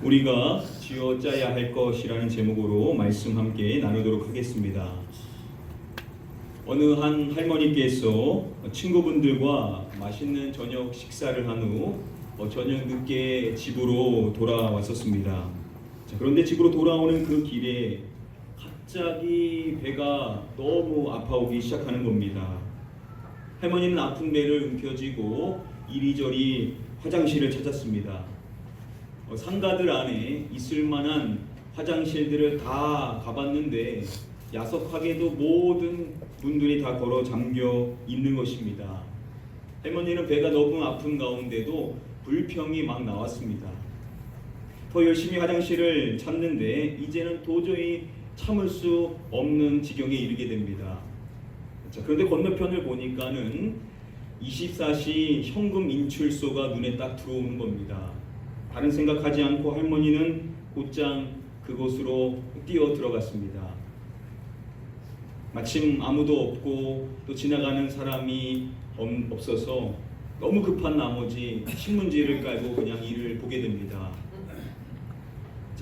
우리가 쥐어짜야 할 것이라는 제목으로 말씀 함께 나누도록 하겠습니다. 어느 한 할머니께서 친구분들과 맛있는 저녁 식사를 한 후 저녁 늦게 집으로 돌아왔었습니다. 그런데 집으로 돌아오는 그 길에 갑자기 배가 너무 아파오기 시작하는 겁니다. 할머니는 아픈 배를 움켜쥐고 이리저리 화장실을 찾았습니다. 상가들 안에 있을 만한 화장실들을 다 가봤는데 야속하게도 모든 문들이 다 걸어 잠겨 있는 것입니다. 할머니는 배가 너무 아픈 가운데도 불평이 막 나왔습니다. 더 열심히 화장실을 찾는데 이제는 도저히 참을 수 없는 지경에 이르게 됩니다. 그런데 건너편을 보니까는 24시 현금 인출소가 눈에 딱 들어오는 겁니다. 다른 생각하지 않고 할머니는 곧장 그곳으로 뛰어 들어갔습니다. 마침 아무도 없고 또 지나가는 사람이 없어서 너무 급한 나머지 신문지를 깔고 그냥 이를 보게 됩니다.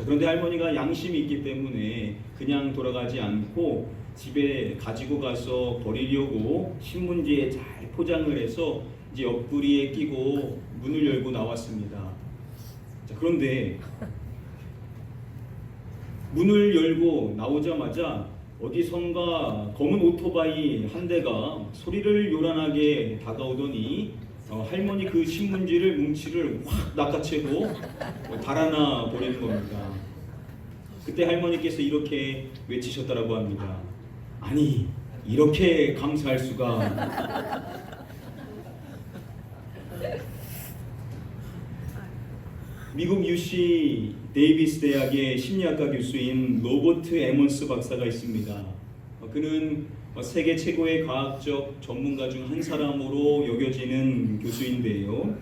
그런데 할머니가 양심이 있기 때문에 그냥 돌아가지 않고 집에 가지고 가서 버리려고 신문지에 잘 포장을 해서 이제 옆구리에 끼고 문을 열고 나왔습니다. 그런데 문을 열고 나오자마자 어디선가 검은 오토바이 한 대가 소리를 요란하게 다가오더니 할머니 그 신문지를 뭉치를 확 낚아채고 달아나 버리는 겁니다. 그때 할머니께서 이렇게 외치셨다고 합니다. 아니, 이렇게 감사할 수가. 미국 UC 데이비스 대학의 심리학과 교수인 로버트 에몬스 박사가 있습니다. 그는 세계 최고의 과학적 전문가 중 한 사람으로 여겨지는 교수인데요.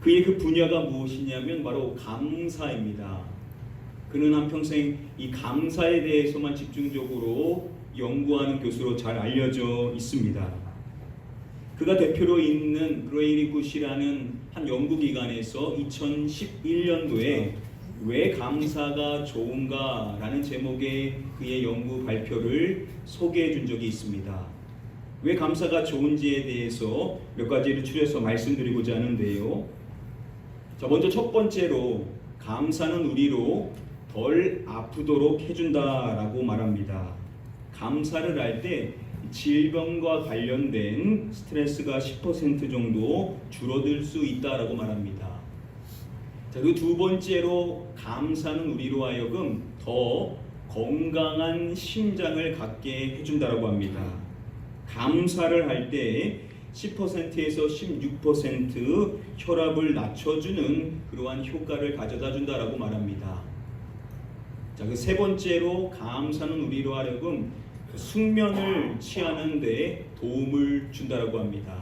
그의 그 분야가 무엇이냐면 바로 감사입니다. 그는 한평생 이 감사에 대해서만 집중적으로 연구하는 교수로 잘 알려져 있습니다. 그가 대표로 있는 그레이리 굿이라는 한 연구기관에서 2011년도에 왜 감사가 좋은가 라는 제목의 그의 연구 발표를 소개해 준 적이 있습니다. 왜 감사가 좋은지에 대해서 몇 가지를 추려서 말씀드리고자 하는데요. 먼저 첫 번째로 감사는 우리로 덜 아프도록 해준다라고 말합니다. 감사를 할 때 질병과 관련된 스트레스가 10% 정도 줄어들 수 있다라고 말합니다. 그리고 두 번째로 감사는 우리로 하여금 더 건강한 심장을 갖게 해준다라고 합니다. 감사를 할 때 10%에서 16% 혈압을 낮춰주는 그러한 효과를 가져다 준다라고 말합니다. 그 세 번째로 감사는 우리로 하여금 숙면을 취하는 데 도움을 준다라고 합니다.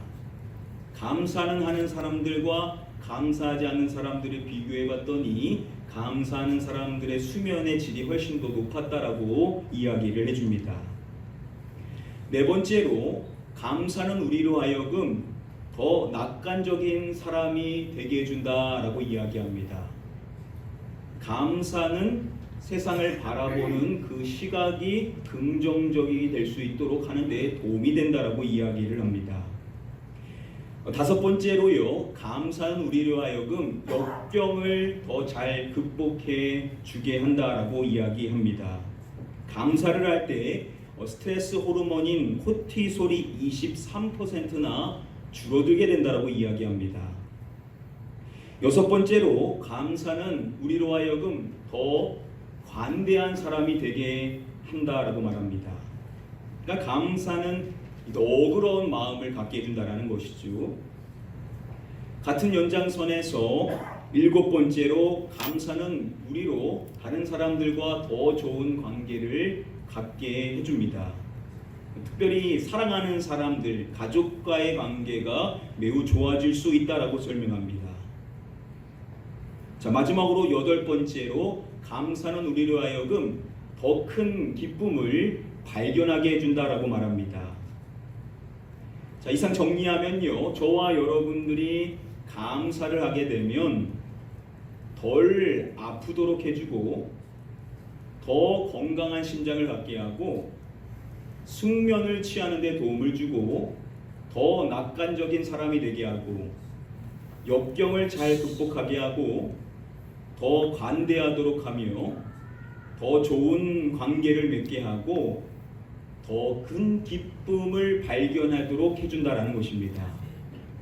감사는 하는 사람들과 감사하지 않는 사람들을 비교해 봤더니 감사하는 사람들의 수면의 질이 훨씬 더 높았다라고 이야기를 해줍니다. 네 번째로 감사는 우리로 하여금 더 낙관적인 사람이 되게 해준다라고 이야기합니다. 감사는 세상을 바라보는 그 시각이 긍정적이 될 수 있도록 하는 데 도움이 된다라고 이야기를 합니다. 다섯 번째로요, 감사는 우리로 하여금 역병을 더 잘 극복해 주게 한다라고 이야기합니다. 감사를 할 때 스트레스 호르몬인 코티솔이 23%나 줄어들게 된다라고 이야기합니다. 여섯 번째로 감사는 우리로 하여금 더 관대한 사람이 되게 한다라고 말합니다. 그러니까 감사는 너그러운 마음을 갖게 해준다라는 것이죠. 같은 연장선에서 일곱 번째로 감사는 우리로 다른 사람들과 더 좋은 관계를 갖게 해줍니다. 특별히 사랑하는 사람들, 가족과의 관계가 매우 좋아질 수 있다라고 설명합니다. 마지막으로 여덟 번째로 감사는 우리로 하여금 더 큰 기쁨을 발견하게 해준다라고 말합니다. 이상 정리하면요, 저와 여러분들이 감사를 하게 되면 덜 아프도록 해주고 더 건강한 심장을 갖게 하고 숙면을 취하는 데 도움을 주고 더 낙관적인 사람이 되게 하고 역경을 잘 극복하게 하고 더 관대하도록 하며 더 좋은 관계를 맺게 하고 더 큰 기쁨을 발견하도록 해준다라는 것입니다.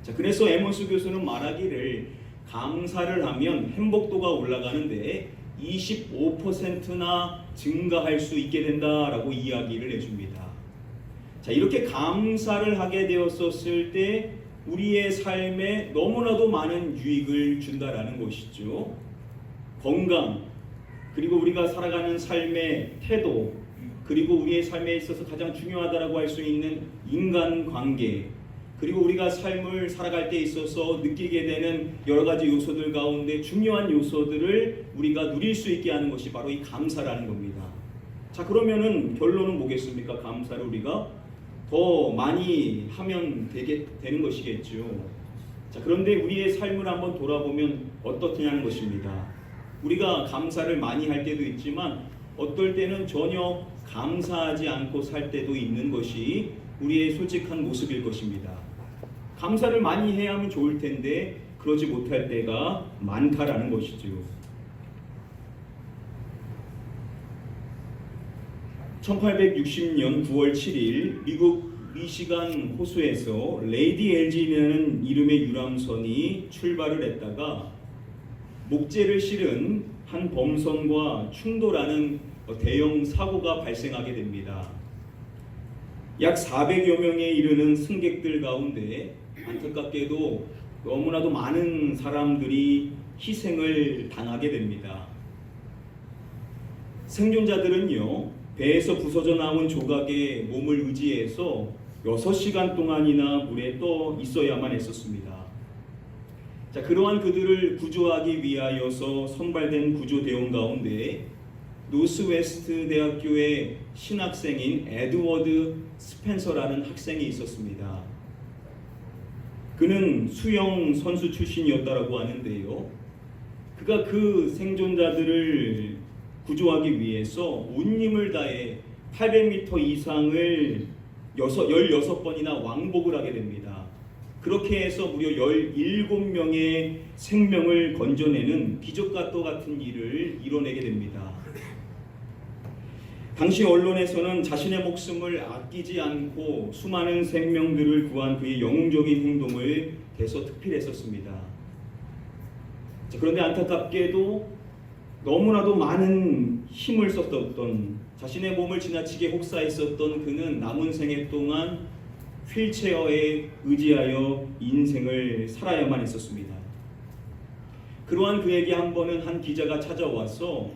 자, 그래서 에머스 교수는 말하기를 감사를 하면 행복도가 올라가는데 25%나 증가할 수 있게 된다라고 이야기를 해줍니다. 자, 이렇게 감사를 하게 되었었을 때 우리의 삶에 너무나도 많은 유익을 준다라는 것이죠. 건강, 그리고 우리가 살아가는 삶의 태도, 그리고 우리의 삶에 있어서 가장 중요하다라고 할 수 있는 인간관계, 그리고 우리가 삶을 살아갈 때 있어서 느끼게 되는 여러 가지 요소들 가운데 중요한 요소들을 우리가 누릴 수 있게 하는 것이 바로 이 감사라는 겁니다. 자, 그러면은 결론은 뭐겠습니까? 감사를 우리가 더 많이 하면 되는 것이겠죠. 자, 그런데 우리의 삶을 한번 돌아보면 어떻냐는 것입니다. 우리가 감사를 많이 할 때도 있지만 어떨 때는 전혀 감사하지 않고 살 때도 있는 것이 우리의 솔직한 모습일 것입니다. 감사를 많이 해야 하면 좋을 텐데 그러지 못할 때가 많다라는 것이죠. 1860년 9월 7일 미국 미시간 호수에서 레이디 LG라는 이름의 유람선이 출발을 했다가 목재를 실은 한 범선과 충돌하는 대형 사고가 발생하게 됩니다. 약 400여 명에 이르는 승객들 가운데 안타깝게도 너무나도 많은 사람들이 희생을 당하게 됩니다. 생존자들은요, 배에서 부서져 나온 조각에 몸을 의지해서 6시간 동안이나 물에 떠 있어야만 했었습니다. 자, 그러한 그들을 구조하기 위하여서 선발된 구조대원 가운데 노스웨스트 대학교의 신학생인 에드워드 스펜서라는 학생이 있었습니다. 그는 수영 선수 출신이었다라고 하는데요. 그가 그 생존자들을 구조하기 위해서 온 힘을 다해 800m 이상을 16번이나 왕복을 하게 됩니다. 그렇게 해서 무려 17명의 생명을 건져내는 기적과 같은 일을 이뤄내게 됩니다. 당시 언론에서는 자신의 목숨을 아끼지 않고 수많은 생명들을 구한 그의 영웅적인 행동을 대서특필했었습니다. 자, 그런데 안타깝게도 너무나도 많은 힘을 썼던, 자신의 몸을 지나치게 혹사했었던 그는 남은 생애 동안 휠체어에 의지하여 인생을 살아야만 했었습니다. 그러한 그에게 한 번은 한 기자가 찾아와서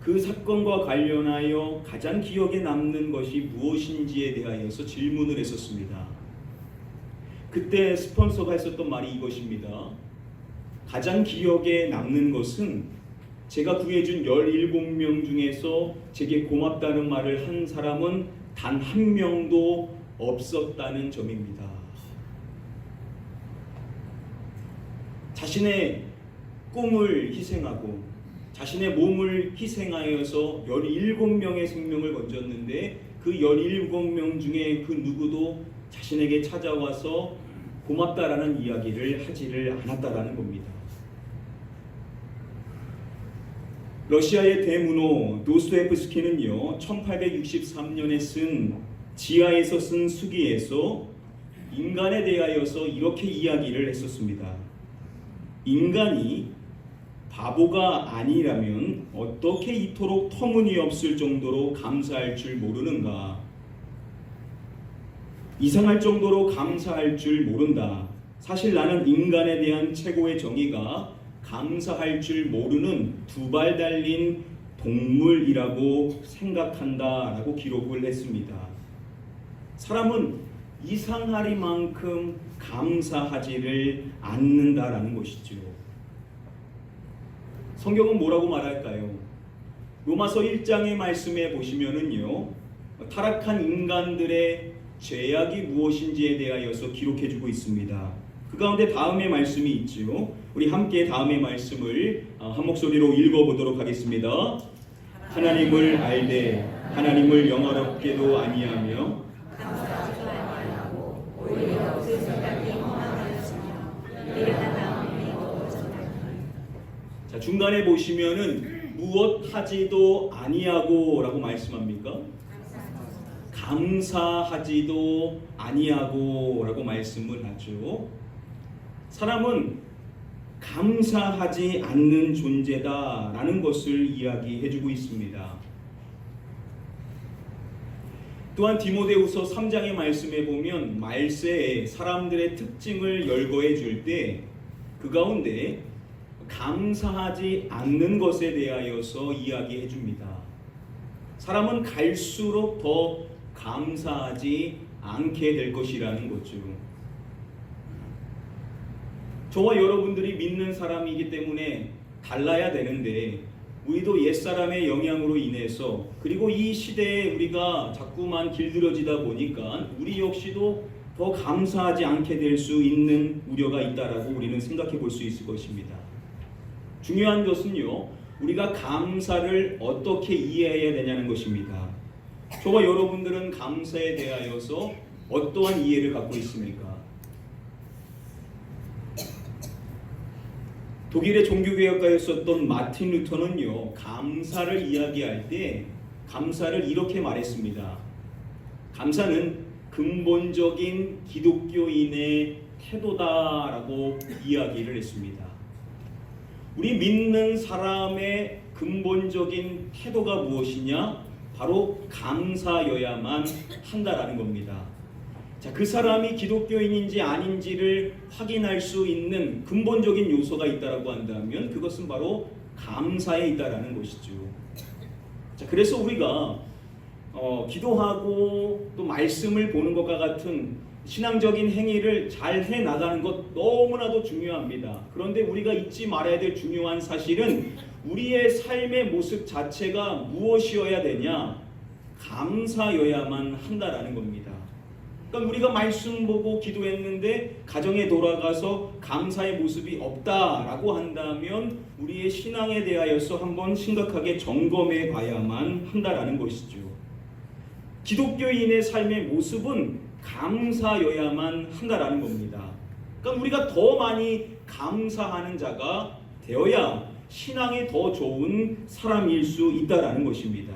그 사건과 관련하여 가장 기억에 남는 것이 무엇인지에 대하여서 질문을 했었습니다. 그때 스폰서가 했었던 말이 이것입니다. 가장 기억에 남는 것은 제가 구해준 17명 중에서 제게 고맙다는 말을 한 사람은 단 한 명도 없었다는 점입니다. 자신의 꿈을 희생하고 자신의 몸을 희생하여서 17명의 생명을 건졌는데 그 17명 중에 그 누구도 자신에게 찾아와서 고맙다라는 이야기를 하지를 않았다라는 겁니다. 러시아의 대문호 도스토옙스키는요, 1863년에 쓴 지하에서 쓴 수기에서 인간에 대하여서 이렇게 이야기를 했었습니다. 인간이 바보가 아니라면 어떻게 이토록 터무니없을 정도로 감사할 줄 모르는가? 이상할 정도로 감사할 줄 모른다. 사실 나는 인간에 대한 최고의 정의가 감사할 줄 모르는 두 발 달린 동물이라고 생각한다라고 기록을 했습니다. 사람은 이상하리만큼 감사하지를 않는다라는 것이죠. 성경은 뭐라고 말할까요? 로마서 1장의 말씀에 보시면은요, 타락한 인간들의 죄악이 무엇인지에 대하여서 기록해주고 있습니다. 그 가운데 다음의 말씀이 있죠. 우리 함께 다음의 말씀을 한 목소리로 읽어보도록 하겠습니다. 하나님을 알되 하나님을 영화롭게도 아니하며 감사하지도 아니하고 오히려 그 생각이 험하였으며 미련한 마음이 어두워졌나니. 자, 중간에 보시면은 무엇 하지도 아니하고라고 말씀합니까? 감사하지도 아니하고라고 말씀을 하죠. 사람은 감사하지 않는 존재다라는 것을 이야기해주고 있습니다. 또한 디모데후서 3장의 말씀에 보면 말세에 사람들의 특징을 열거해 줄 때 그 가운데 감사하지 않는 것에 대하여서 이야기해 줍니다. 사람은 갈수록 더 감사하지 않게 될 것이라는 거죠. 저와 여러분들이 믿는 사람이기 때문에 달라야 되는데 우리도 옛사람의 영향으로 인해서 그리고 이 시대에 우리가 자꾸만 길들여지다 보니까 우리 역시도 더 감사하지 않게 될 수 있는 우려가 있다라고 우리는 생각해 볼 수 있을 것입니다. 중요한 것은요, 우리가 감사를 어떻게 이해해야 되냐는 것입니다. 저와 여러분들은 감사에 대하여서 어떠한 이해를 갖고 있습니까? 독일의 종교개혁가였었던 마틴 루터는요, 감사를 이야기할 때 감사를 이렇게 말했습니다. 감사는 근본적인 기독교인의 태도다라고 이야기를 했습니다. 우리 믿는 사람의 근본적인 태도가 무엇이냐? 바로 감사여야만 한다라는 겁니다. 자, 그 사람이 기독교인인지 아닌지를 확인할 수 있는 근본적인 요소가 있다라고 한다면 그것은 바로 감사에 있다라는 것이죠. 자, 그래서 우리가 기도하고 또 말씀을 보는 것과 같은 신앙적인 행위를 잘 해 나가는 것 너무나도 중요합니다. 그런데 우리가 잊지 말아야 될 중요한 사실은 우리의 삶의 모습 자체가 무엇이어야 되냐? 감사여야만 한다라는 겁니다. 그러니까 우리가 말씀 보고 기도했는데 가정에 돌아가서 감사의 모습이 없다라고 한다면 우리의 신앙에 대하여서 한번 심각하게 점검해 봐야만 한다라는 것이죠. 기독교인의 삶의 모습은 감사여야만 한다라는 겁니다. 그러니까 우리가 더 많이 감사하는 자가 되어야 신앙이 더 좋은 사람일 수 있다라는 것입니다.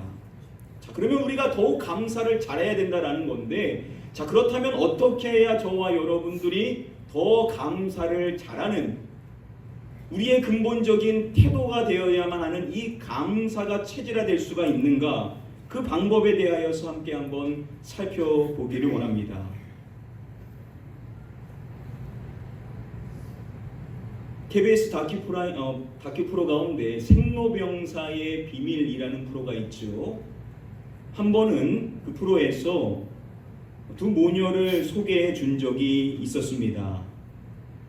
자, 그러면 우리가 더욱 감사를 잘해야 된다라는 건데, 자, 그렇다면 어떻게 해야 저와 여러분들이 더 감사를 잘하는 우리의 근본적인 태도가 되어야만 하는 이 감사가 체질화될 수가 있는가? 그 방법에 대하여서 함께 한번 살펴보기를 원합니다. KBS 다큐 프로 가운데 생로병사의 비밀이라는 프로가 있죠. 한 번은 그 프로에서 두 모녀를 소개해 준 적이 있었습니다.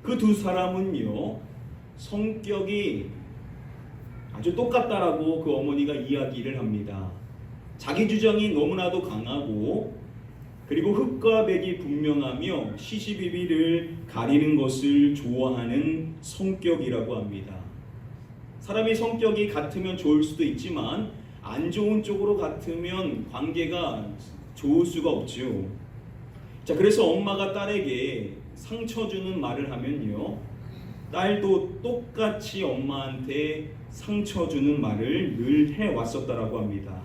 그 두 사람은요, 성격이 아주 똑같다라고 그 어머니가 이야기를 합니다. 자기 주장이 너무나도 강하고 그리고 흑과 백이 분명하며 시시비비를 가리는 것을 좋아하는 성격이라고 합니다. 사람의 성격이 같으면 좋을 수도 있지만 안 좋은 쪽으로 같으면 관계가 좋을 수가 없죠. 자, 그래서 엄마가 딸에게 상처 주는 말을 하면요, 딸도 똑같이 엄마한테 상처 주는 말을 늘 해왔었다라고 합니다.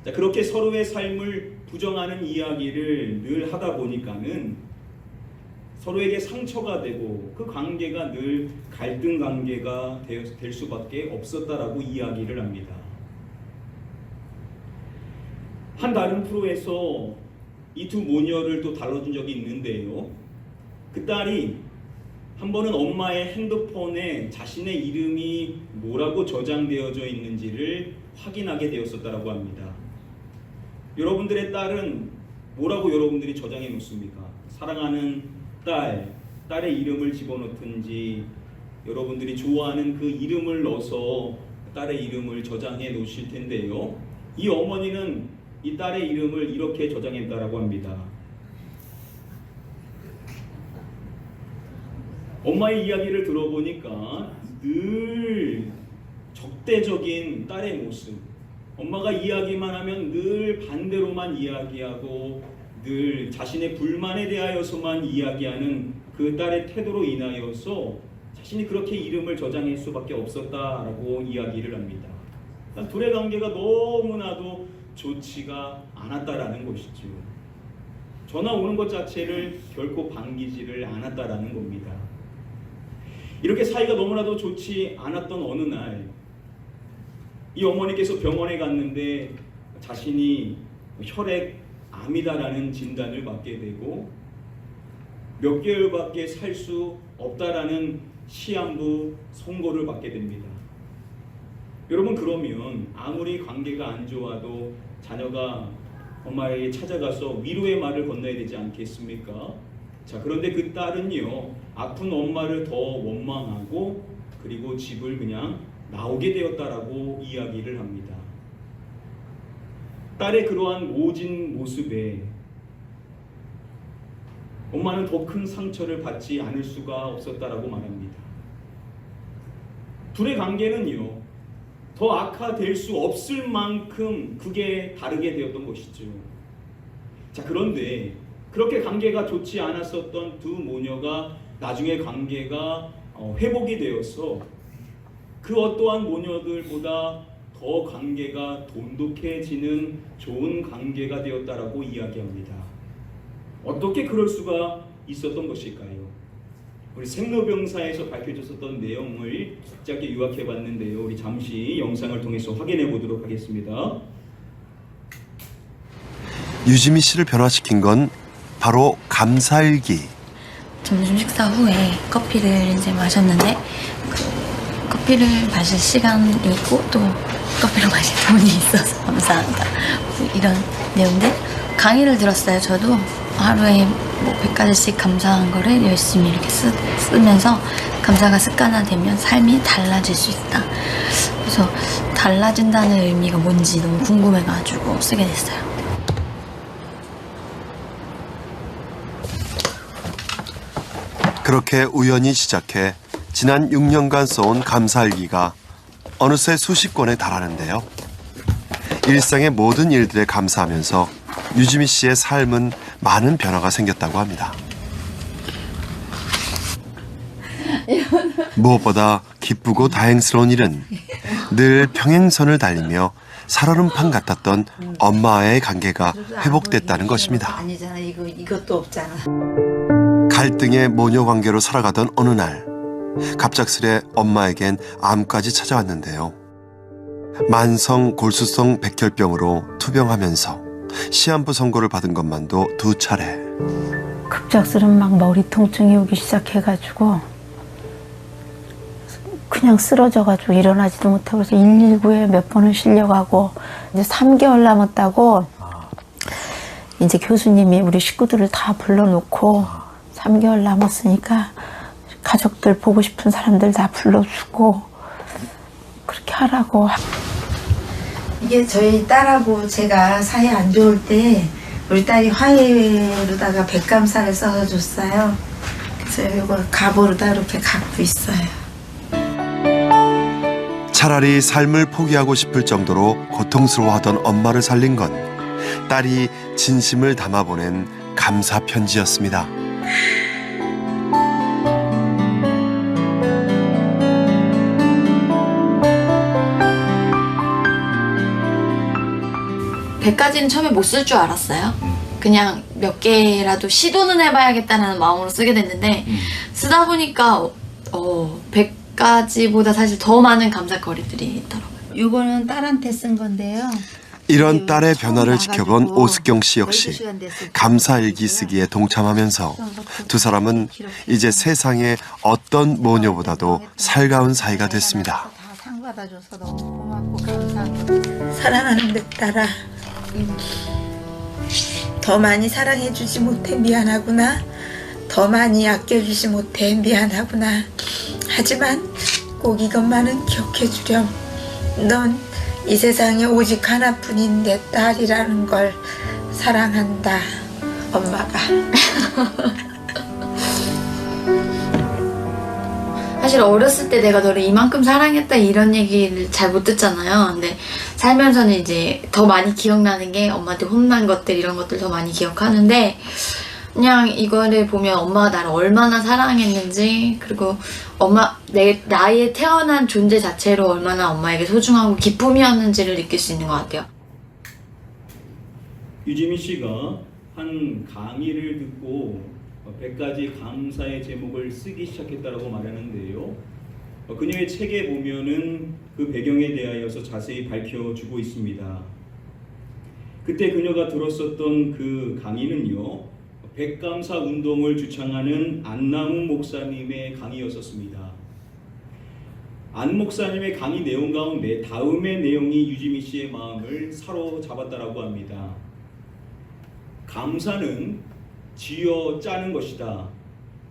자, 그렇게 서로의 삶을 부정하는 이야기를 늘 하다 보니까는 서로에게 상처가 되고 그 관계가 늘 갈등 관계가 될 수밖에 없었다라고 이야기를 합니다. 한 다른 프로에서 이 두 모녀를 또 다뤄준 적이 있는데요, 그 딸이 한 번은 엄마의 핸드폰에 자신의 이름이 뭐라고 저장되어져 있는지를 확인하게 되었었다라고 합니다. 여러분들의 딸은 뭐라고 여러분들이 저장해 놓습니까? 사랑하는 딸의 이름을 집어넣든지 여러분들이 좋아하는 그 이름을 넣어서 딸의 이름을 저장해 놓으실 텐데요, 이 어머니는 이 딸의 이름을 이렇게 저장했다라고 합니다. 엄마의 이야기를 들어보니까 늘 적대적인 딸의 모습, 엄마가 이야기만 하면 늘 반대로만 이야기하고 늘 자신의 불만에 대하여서만 이야기하는 그 딸의 태도로 인하여서 자신이 그렇게 이름을 저장할 수밖에 없었다라고 이야기를 합니다. 둘의 관계가 너무나도 좋지가 않았다라는 것이죠. 전화 오는 것 자체를 결코 반기지를 않았다라는 겁니다. 이렇게 사이가 너무나도 좋지 않았던 어느 날, 이 어머니께서 병원에 갔는데 자신이 혈액암이다라는 진단을 받게 되고 몇 개월밖에 살 수 없다라는 시한부 선고를 받게 됩니다. 여러분, 그러면 아무리 관계가 안 좋아도 자녀가 엄마에게 찾아가서 위로의 말을 건너야 되지 않겠습니까? 자, 그런데 그 딸은요, 아픈 엄마를 더 원망하고 그리고 집을 그냥 나오게 되었다라고 이야기를 합니다. 딸의 그러한 모진 모습에 엄마는 더 큰 상처를 받지 않을 수가 없었다라고 말합니다. 둘의 관계는요, 더 악화될 수 없을 만큼 그게 다르게 되었던 것이죠. 자, 그런데 그렇게 관계가 좋지 않았었던 두 모녀가 나중에 관계가 회복이 되어서 그 어떠한 모녀들보다 더 관계가 돈독해지는 좋은 관계가 되었다라고 이야기합니다. 어떻게 그럴 수가 있었던 것일까요? 우리 생로병사에서 밝혀졌었던 내용을 짧게 요약해 봤는데요. 우리 잠시 영상을 통해서 확인해 보도록 하겠습니다. 유지미 씨를 변화시킨 건 바로 감사일기. 점심 식사 후에 커피를 이제 마셨는데 커피를 마실 시간이 있고 또 커피를 마실 돈이 있어서 감사하다, 이런 내용들 강의를 들었어요. 저도 하루에 뭐 100가지씩 감사한 거를 열심히 이렇게 쓰면서 감사가 습관화되면 삶이 달라질 수 있다. 그래서 달라진다는 의미가 뭔지 너무 궁금해가지고 쓰게 됐어요. 그렇게 우연히 시작해 지난 6년간 써온 감사일기가 어느새 수십 권에 달하는데요. 일상의 모든 일들에 감사하면서 유지미 씨의 삶은 많은 변화가 생겼다고 합니다. 무엇보다 기쁘고 다행스러운 일은 늘 평행선을 달리며 살얼음판 같았던 엄마와의 관계가 회복됐다는 것입니다. 아니잖아. 이것도 없잖아. 갈등의 모녀 관계로 살아가던 어느 날, 갑작스레 엄마에겐 암까지 찾아왔는데요. 만성 골수성 백혈병으로 투병하면서 시한부 선고를 받은 것만도 2차례. 급작스런 막 머리 통증이 오기 시작해가지고 그냥 쓰러져가지고 일어나지도 못하고, 그래서 119에 몇 번을 실려가고, 이제 3개월 남았다고 이제 교수님이 우리 식구들을 다 불러놓고 3개월 남았으니까 가족들 보고 싶은 사람들 다 불러주고 그렇게 하라고. 이게 저희 딸하고 제가 사이 안 좋을 때 우리 딸이 화해로다가 백감사를 써서 줬어요. 그래서 이걸 갑오로다 이렇게 갖고 있어요. 차라리 삶을 포기하고 싶을 정도로 고통스러워하던 엄마를 살린 건 딸이 진심을 담아 보낸 감사 편지였습니다. 백까지는 처음에 못 쓸 줄 알았어요. 그냥 몇 개라도 시도는 해봐야겠다는 마음으로 쓰게 됐는데 쓰다 보니까 100가지보다 사실 더 많은 감사거리들이 있더라고요. 이거는 딸한테 쓴 건데요. 이런 딸의 변화를 지켜본 오스경 씨 역시 감사일기 쓰기에 동참하면서 두 사람은 이제 세상의 어떤 모녀보다도 살가운 사이가 됐습니다. 다 상 받아줘서 너무 고맙고 감사하고. 사랑하는 내 딸아, 더 많이 사랑해주지 못해 미안하구나. 더 많이 아껴주지 못해 미안하구나. 하지만 꼭 이것만은 기억해주렴. 넌 이 세상에 오직 하나뿐인 내 딸이라는 걸 사랑한다, 엄마가. 사실 어렸을 때 내가 너를 이만큼 사랑했다 이런 얘기를 잘 못 듣잖아요. 근데 살면서는 이제 더 많이 기억나는 게 엄마한테 혼난 것들 이런 것들 더 많이 기억하는데 그냥 이거를 보면 엄마가 나를 얼마나 사랑했는지 그리고 나의 태어난 존재 자체로 얼마나 엄마에게 소중하고 기쁨이었는지를 느낄 수 있는 것 같아요. 유지민 씨가 한 강의를 듣고 100가지 감사의 제목을 쓰기 시작했다라고 말하는데요. 그녀의 책에 보면은 그 배경에 대하여서 자세히 밝혀주고 있습니다. 그때 그녀가 들었었던 그 강의는요, 백감사 운동을 주창하는 안남훈 목사님의 강의였었습니다. 안 목사님의 강의 내용 가운데 다음의 내용이 유지민 씨의 마음을 사로잡았다라고 합니다. 감사는 쥐어 짜는 것이다.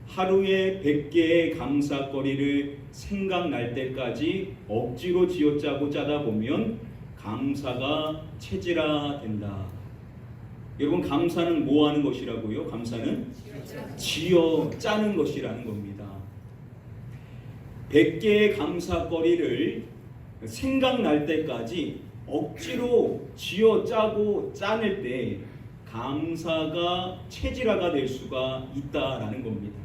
하루에 100개의 감사거리를 생각날 때까지 억지로 쥐어 짜고 짜다 보면 감사가 체질화된다. 여러분, 감사는 뭐 하는 것이라고요? 감사는 쥐어 짜는 것이라는 겁니다. 100개의 감사거리를 생각날 때까지 억지로 쥐어 짜고 짜낼 때 감사가 체질화가 될 수가 있다라는 겁니다.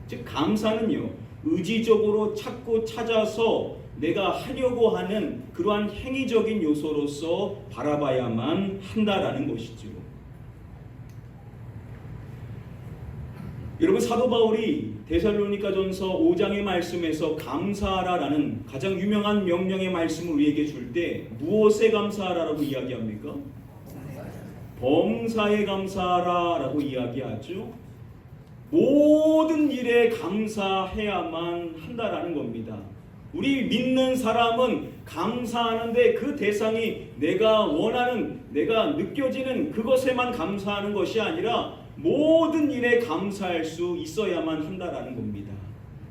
즉, 감사는요, 의지적으로 찾고 찾아서 내가 하려고 하는 그러한 행위적인 요소로서 바라봐야만 한다라는 것이죠. 여러분, 사도 바울이 데살로니가전서 5장의 말씀에서 감사하라라는 가장 유명한 명령의 말씀을 우리에게 줄 때 무엇에 감사하라라고 이야기합니까? 범사에 감사하라라고 이야기하죠. 모든 일에 감사해야만 한다라는 겁니다. 우리 믿는 사람은 감사하는데 그 대상이 내가 원하는, 내가 느껴지는 그것에만 감사하는 것이 아니라 모든 일에 감사할 수 있어야만 한다라는 겁니다.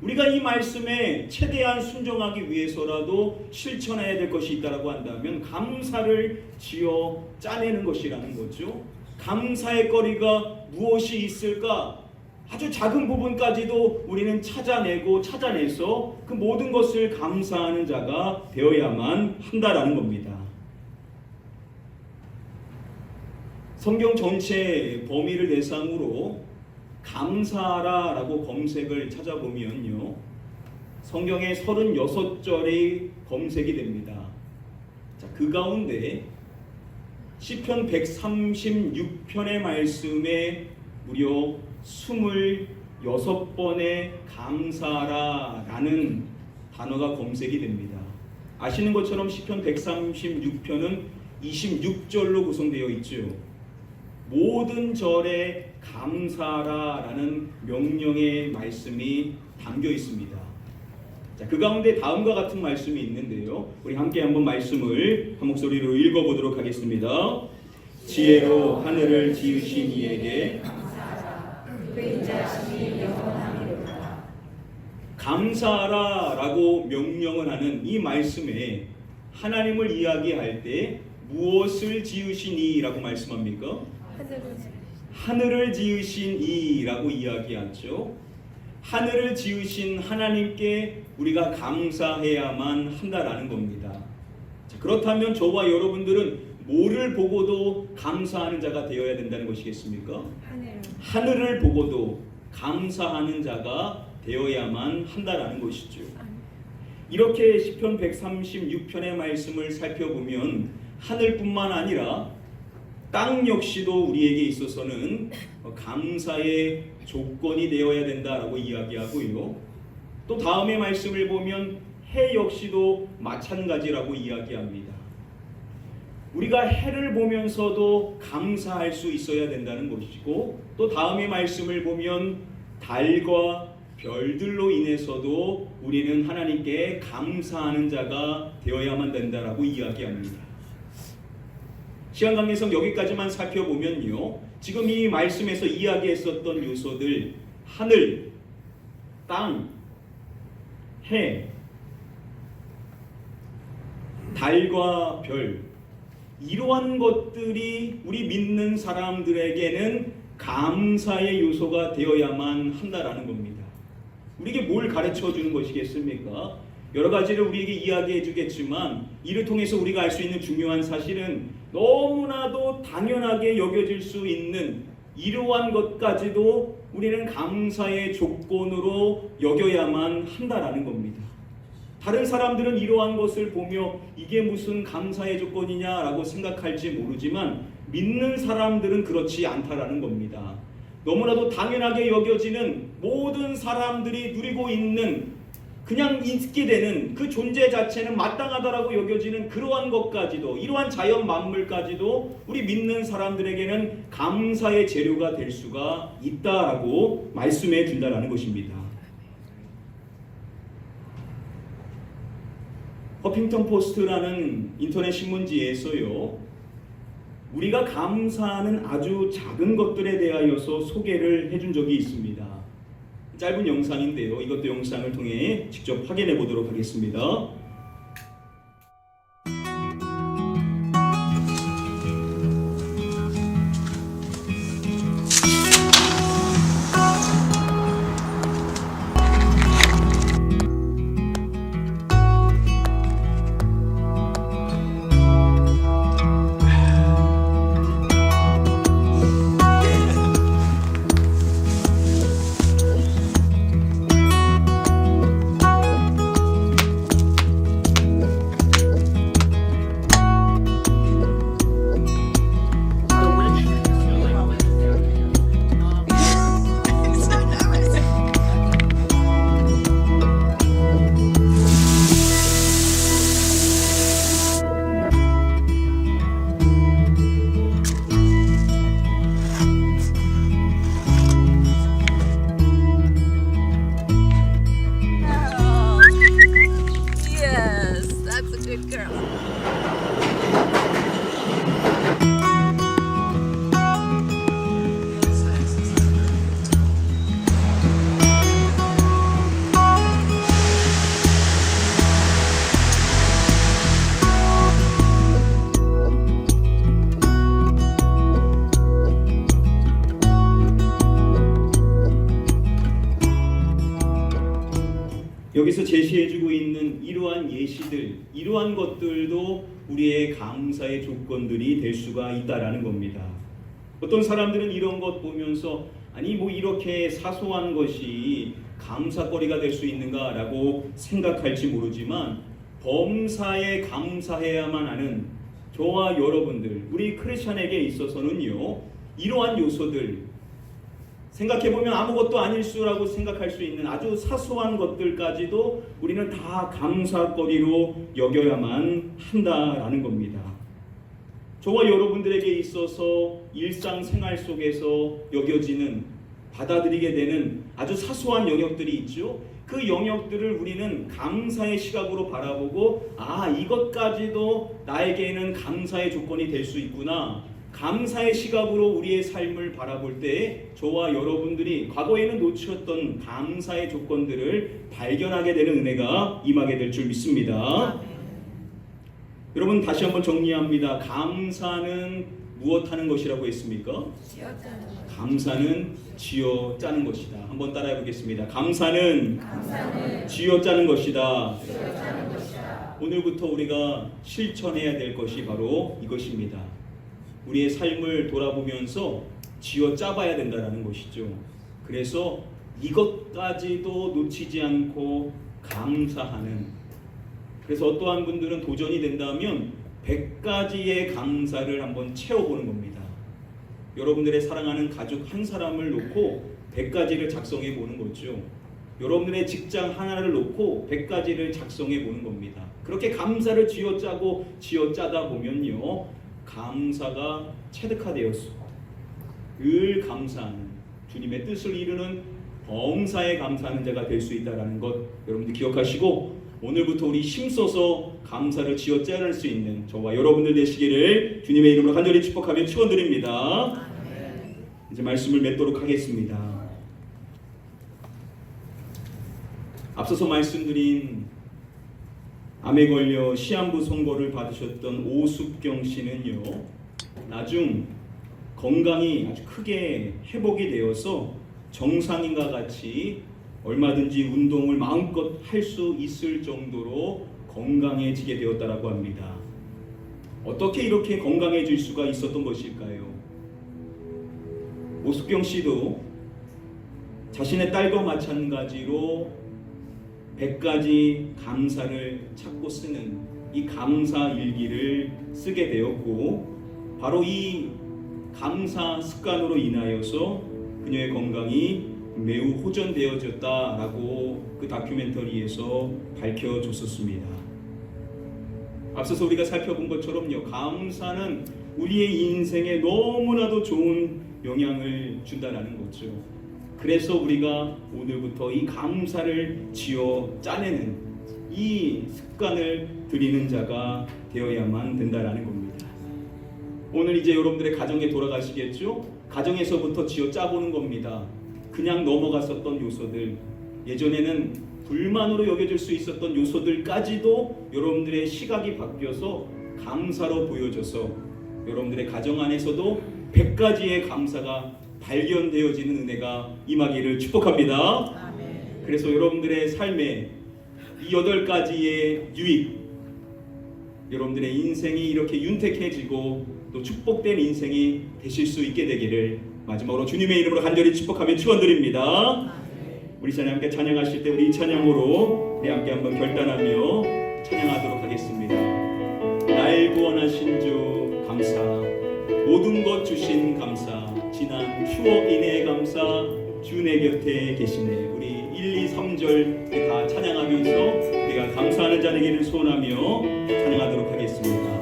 우리가 이 말씀에 최대한 순종하기 위해서라도 실천해야 될 것이 있다라고 한다면 감사를 지어 짜내는 것이라는 거죠. 감사의 거리가 무엇이 있을까? 아주 작은 부분까지도 우리는 찾아내서 그 모든 것을 감사하는 자가 되어야만 한다라는 겁니다. 성경 전체 범위를 대상으로 감사하라라고 검색을 찾아보면요, 성경에 36절이 검색이 됩니다. 자, 그 가운데 시편 136편의 말씀에 무려 26번의 감사라라는 단어가 검색이 됩니다. 아시는 것처럼 시편 136편은 26절로 구성되어 있죠. 모든 절에 감사라라는 명령의 말씀이 담겨 있습니다. 자, 그 가운데 다음과 같은 말씀이 있는데요. 우리 함께 한번 말씀을 한 목소리로 읽어보도록 하겠습니다. 지혜로 하늘을 지으신 이에게 감사하라라고 명령을 하는 이 말씀에 하나님을 이야기할 때 무엇을 지으신 이라고 말씀합니까? 하늘을 지으신 이라고 이야기하죠. 하늘을 지으신 하나님께 우리가 감사해야만 한다라는 겁니다. 자, 그렇다면 저와 여러분들은 뭐를 보고도 감사하는 자가 되어야 된다는 것이겠습니까? 하늘을 보고도 감사하는 자가 되어야만 한다라는 것이죠. 이렇게 시편 136편의 말씀을 살펴보면 하늘뿐만 아니라 땅 역시도 우리에게 있어서는 감사의 조건이 되어야 된다라고 이야기하고요. 또 다음의 말씀을 보면 해 역시도 마찬가지라고 이야기합니다. 우리가 해를 보면서도 감사할 수 있어야 된다는 것이고, 또 다음의 말씀을 보면 달과 별들로 인해서도 우리는 하나님께 감사하는 자가 되어야만 된다라고 이야기합니다. 시간 관계상 여기까지만 살펴보면요, 지금 이 말씀에서 이야기했었던 요소들, 하늘, 땅, 해, 달과 별, 이러한 것들이 우리 믿는 사람들에게는 감사의 요소가 되어야만 한다라는 겁니다. 우리에게 뭘 가르쳐 주는 것이겠습니까? 여러 가지를 우리에게 이야기해 주겠지만 이를 통해서 우리가 알 수 있는 중요한 사실은 너무나도 당연하게 여겨질 수 있는 이러한 것까지도 우리는 감사의 조건으로 여겨야만 한다라는 겁니다. 다른 사람들은 이러한 것을 보며 이게 무슨 감사의 조건이냐라고 생각할지 모르지만 믿는 사람들은 그렇지 않다라는 겁니다. 너무나도 당연하게 여겨지는 모든 사람들이 누리고 있는 그냥 있게 되는 그 존재 자체는 마땅하다라고 여겨지는 그러한 것까지도 이러한 자연 만물까지도 우리 믿는 사람들에게는 감사의 재료가 될 수가 있다라고 말씀해 준다라는 것입니다. 허핑턴 포스트라는 인터넷 신문지에서요, 우리가 감사하는 아주 작은 것들에 대하여서 소개를 해준 적이 있습니다. 짧은 영상인데요, 이것도 영상을 통해 직접 확인해 보도록 하겠습니다. 여기서 제시해주고 있는 이러한 예시들, 이러한 것들도 우리의 감사의 조건들이 될 수가 있다라는 겁니다. 어떤 사람들은 이런 것 보면서 아니 뭐 이렇게 사소한 것이 감사거리가 될 수 있는가라고 생각할지 모르지만 범사에 감사해야만 하는 저와 여러분들, 우리 크리스천에게 있어서는요, 이러한 요소들 생각해보면 아무것도 아닐 수라고 생각할 수 있는 아주 사소한 것들까지도 우리는 다 감사거리로 여겨야만 한다라는 겁니다. 저와 여러분들에게 있어서 일상생활 속에서 여겨지는, 받아들이게 되는 아주 사소한 영역들이 있죠. 그 영역들을 우리는 감사의 시각으로 바라보고 이것까지도 나에게는 감사의 조건이 될 수 있구나, 감사의 시각으로 우리의 삶을 바라볼 때 저와 여러분들이 과거에는 놓쳤던 감사의 조건들을 발견하게 되는 은혜가 임하게 될 줄 믿습니다. 여러분, 다시 한번 정리합니다. 감사는 무엇 하는 것이라고 했습니까? 감사는 쥐어 짜는 것이다. 한번 따라해 보겠습니다. 감사는 쥐어 짜는 것이다. 오늘부터 우리가 실천해야 될 것이 바로 이것입니다. 우리의 삶을 돌아보면서 쥐어 짜봐야 된다는 것이죠. 그래서 이것까지도 놓치지 않고 감사하는, 그래서 어떠한 분들은 도전이 된다면 100가지의 감사를 한번 채워보는 겁니다. 여러분들의 사랑하는 가족 한 사람을 놓고 100가지를 작성해 보는 거죠. 여러분들의 직장 하나를 놓고 100가지를 작성해 보는 겁니다. 그렇게 감사를 쥐어짜고 쥐어짜다 보면요, 감사가 체득화되었어. 늘 감사하는, 주님의 뜻을 이루는 범사에 감사하는 자가 될 수 있다는 것 여러분들 기억하시고, 오늘부터 우리 힘써서 감사를 쥐어짜낼 수 있는 저와 여러분들 되시기를 주님의 이름으로 간절히 축복하며 축원드립니다. 이제 말씀을 맺도록 하겠습니다. 앞서서 말씀드린 암에 걸려 시한부 선고를 받으셨던 오숙경 씨는요, 나중 건강이 아주 크게 회복이 되어서 정상인과 같이 얼마든지 운동을 마음껏 할 수 있을 정도로 건강해지게 되었다라고 합니다. 어떻게 이렇게 건강해질 수가 있었던 것일까요? 오숙경 씨도 자신의 딸과 마찬가지로 100가지 감사를 찾고 쓰는 이 감사 일기를 쓰게 되었고, 바로 이 감사 습관으로 인하여서 그녀의 건강이 매우 호전되어졌다라고 그 다큐멘터리에서 밝혀줬었습니다. 앞서서 우리가 살펴본 것처럼요, 감사는 우리의 인생에 너무나도 좋은 영향을 준다라는 거죠. 그래서 우리가 오늘부터 이 감사를 지어 짜내는 이 습관을 들이는 자가 되어야만 된다라는 겁니다. 오늘 이제 여러분들의 가정에 돌아가시겠죠? 가정에서부터 지어 짜보는 겁니다. 그냥 넘어갔었던 요소들, 예전에는 불만으로 여겨질 수 있었던 요소들까지도 여러분들의 시각이 바뀌어서 감사로 보여져서 여러분들의 가정 안에서도 100가지의 감사가 발견되어지는 은혜가 임하기를 축복합니다. 그래서 여러분들의 삶에 이 8가지의 유익, 여러분들의 인생이 이렇게 윤택해지고 또 축복된 인생이 되실 수 있게 되기를 마지막으로 주님의 이름으로 간절히 축복하며 축원드립니다. 우리 찬양 함께 찬양하실 때 우리 이 찬양으로 우리 함께 한번 결단하며 찬양하도록 하겠습니다. 날 구원하신 주 감사, 모든 것 주신 감사, 지난 추억인의 감사, 주 내 곁에 계시네. 우리 1, 2, 3절 다 찬양하면서 우리가 감사하는 자 되기를 소원하며 찬양하도록 하겠습니다.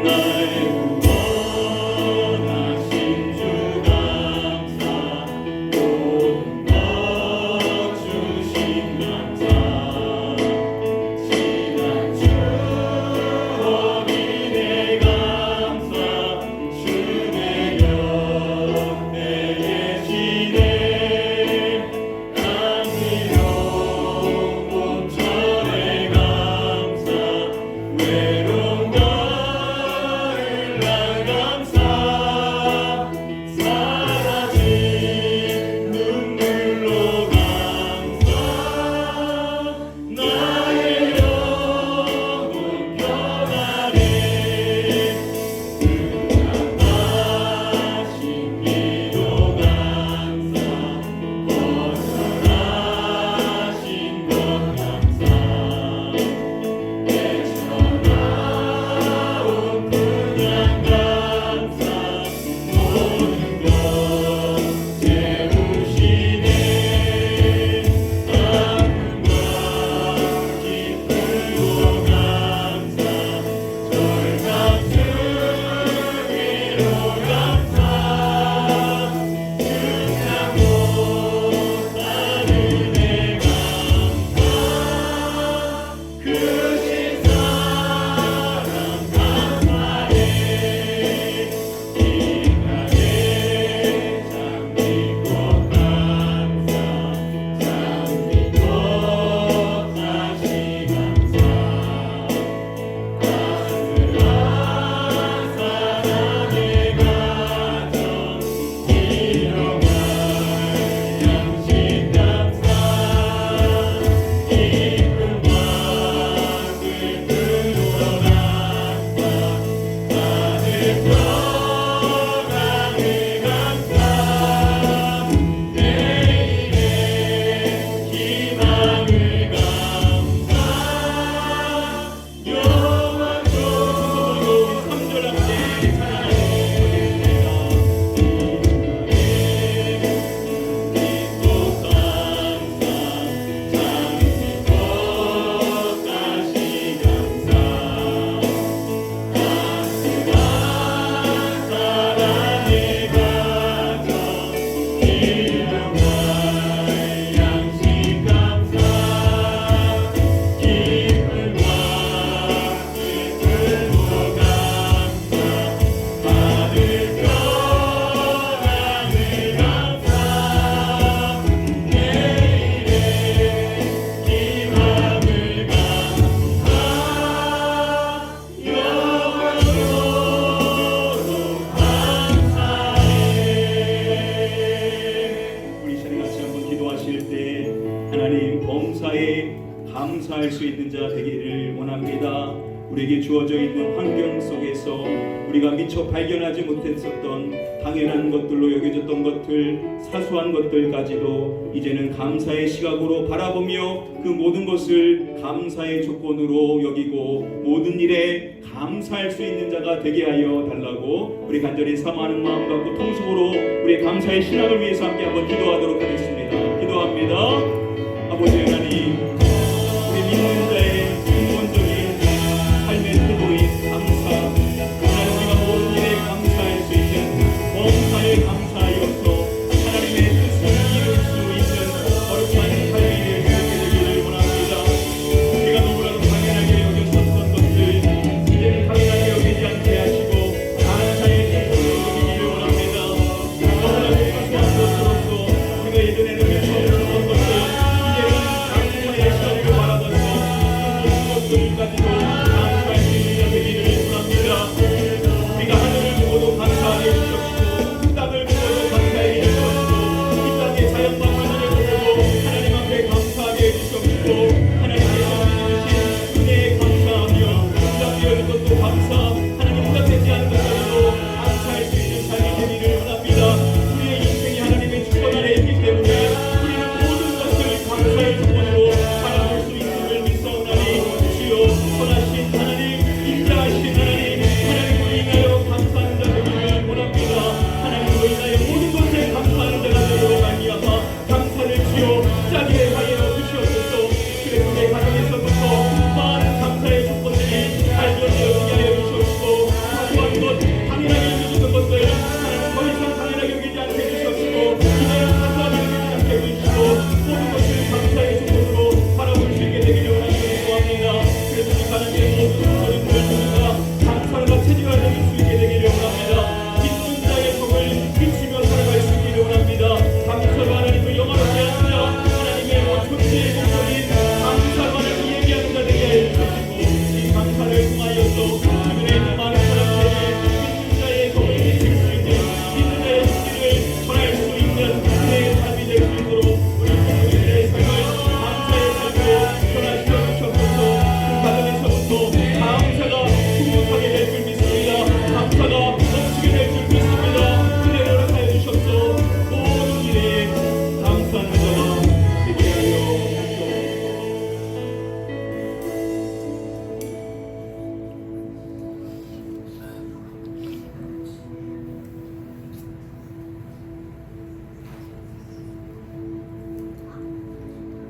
날 우리에게 주어져 있는 환경 속에서 우리가 미처 발견하지 못했었던 당연한 것들로 여겨졌던 것들, 사소한 것들까지도 이제는 감사의 시각으로 바라보며 그 모든 것을 감사의 조건으로 여기고 모든 일에 감사할 수 있는 자가 되게 하여 달라고 우리 간절히 사모하는 마음 갖고 통속으로 우리의 감사의 신앙을 위해서 함께 한번 기도하도록 하겠습니다. 기도합니다. 아버지 하나님, 우리 믿는 자의 근본적인 삶의 태도인 감사, 하나님 우리가 모든 일에 감사할 수 있는 범사에 감사하여서 하나님의 뜻을 이룰 수 있는 거룩한 삶이 될 수 있게 되기를 원합니다. 우리가 너무나도 당연하게 여겼었던 것들 이제는 당연하게 여기지 않게 하시고 감사의 기쁨으로 여기기를 원합니다. 너무나도 사소한 것으로서 우리가 예전에는 미처 없었던 것들 이제는 감사의 시간을 바라봐서 그 모든 것들까지도 감사할 수 있는 자 되기를 원합니다. 우리가 하늘을 보고도 감사하게 해주셨고 땅을 보고도 감사하게 해주셨고 이 땅의 자연 만물들을 보고도 하나님 앞에 감사하게 해주셨고 하나님께서 주신 은혜에 감사하며 응답되어진 것도 감사, 하나님 응답되지 않은 것까지도 감사할 수 있는 삶이 되기를 원합니다. 우리의 인생이 하나님의 주권 아래 있기 때문에 우리는 모든 것을 감사의 조건으로 바라볼 수 있음을 믿사오나니 주여 선하신 하나님, 인자하신 하나님, 하나님으로 인하여 감사하는 자 되기를 원합니다. 하나님으로 인하여 모든 것에 감사하는 자가 되도록 말미암아 감사를 주여 짜게 하여 주시옵소서. 그래서 내 가정에서부터 많은 감사의 조건들이 발견되어지게 하여 주시옵시고 사소한 것, 당연하게 여겨지던 것들 하나님 더 이상 당연하게 여기지 않게 해주시옵시고 이제는 사소하게 여기지 않게 해주시고 모든 것을 감사의 조건으로 바라볼 수 있게 되기를 원하시는 구합니다. 그래서 이 가정의 모든 어른들 모두가 감사가 체질화될 수 있게 되기를 원합니다. 믿는 자의 성을 비치며 살아갈 수 있기를 원합니다. 감사로 하나님을 영화롭게 하는 자, 하나님의 존재의 목적인 감사만을 얘기하는 자 되게 하여 주시고 이 감사를 통하여서 주변에 있는 많은 사람들에게 믿는 자의 성을 비칠 수 있는, 믿는 자의 신기를 전할 수 있는 그의 삶이 될 수 있도록 우리 부모님들의 삶을 감사의 삶으로 변화시켜 주셨소서. 그 가정에서부터 감사가 풍족하게 될 줄 믿습니다. 감사가 넘치게 될 줄 믿습니다. 은혜를 허락하여 주셔서 모든 일에 감사하는 자가 되게 하여 주옵소서.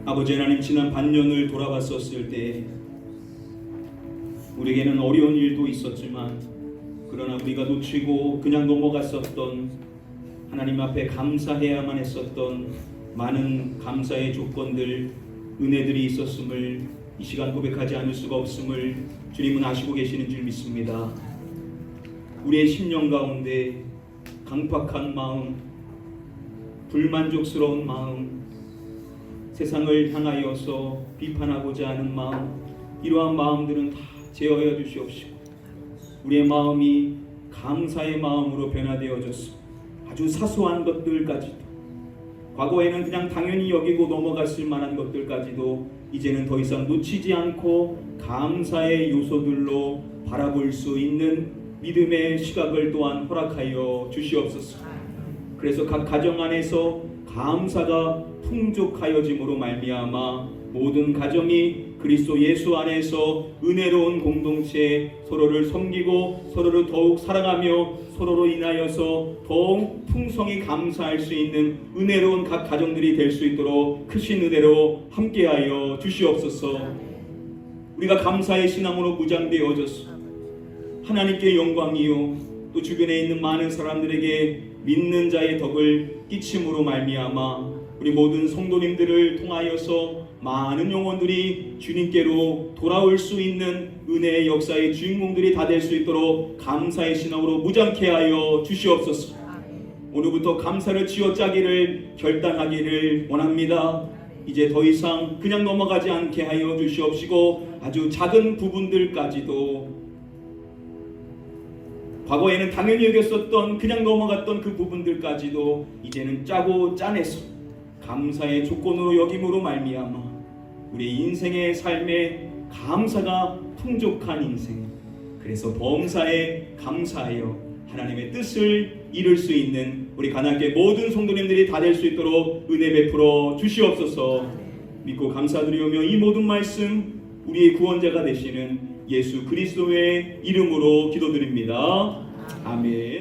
아버지 하나님, 지난 반년을 돌아봤었을 때 우리에게는 어려운 일도 있었지만 그러나 우리가 놓치고 그냥 넘어갔었던 하나님 앞에 감사해야만 했었던 많은 감사의 조건들, 은혜들이 있었음을 이 시간 고백하지 않을 수가 없음을 주님은 아시고 계시는 줄 믿습니다. 우리의 심령 가운데 강팍한 마음, 불만족스러운 마음, 세상을 향하여서 비판하고자 하는 마음, 이러한 마음들은 다 제어해 주시옵시고 우리의 마음이 감사의 마음으로 변화되어졌습니다. 아주 사소한 것들까지도, 과거에는 그냥 당연히 여기고 넘어갔을 만한 것들까지도 이제는 더 이상 놓치지 않고 감사의 요소들로 바라볼 수 있는 믿음의 시각을 또한 허락하여 주시옵소서. 그래서 각 가정 안에서 감사가 풍족하여짐으로 말미암아 모든 가정이 그리스도 예수 안에서 은혜로운 공동체, 서로를 섬기고 서로를 더욱 사랑하며 서로로 인하여서 더욱 풍성히 감사할 수 있는 은혜로운 각 가정들이 될 수 있도록 크신 은혜로 함께하여 주시옵소서. 우리가 감사의 신앙으로 무장되어졌소. 하나님께 영광이요 또 주변에 있는 많은 사람들에게 믿는 자의 덕을 끼침으로 말미암아 우리 모든 성도님들을 통하여서 많은 영혼들이 주님께로 돌아올 수 있는 은혜의 역사의 주인공들이 다 될 수 있도록 감사의 신앙으로 무장케 하여 주시옵소서. 오늘부터 감사를 쥐어짜기를 결단하기를 원합니다. 이제 더 이상 그냥 넘어가지 않게 하여 주시옵시고 아주 작은 부분들까지도, 과거에는 당연히 여겼었던 그냥 넘어갔던 그 부분들까지도 이제는 짜고 짜내서 감사의 조건으로 여김으로 말미암아 우리 인생의 삶에 감사가 풍족한 인생, 그래서 범사에 감사하여 하나님의 뜻을 이룰 수 있는 우리 가나안교회 모든 성도님들이 다 될 수 있도록 은혜 베풀어 주시옵소서. 믿고 감사드리오며 이 모든 말씀 우리의 구원자가 되시는 예수 그리스도의 이름으로 기도드립니다. 아멘.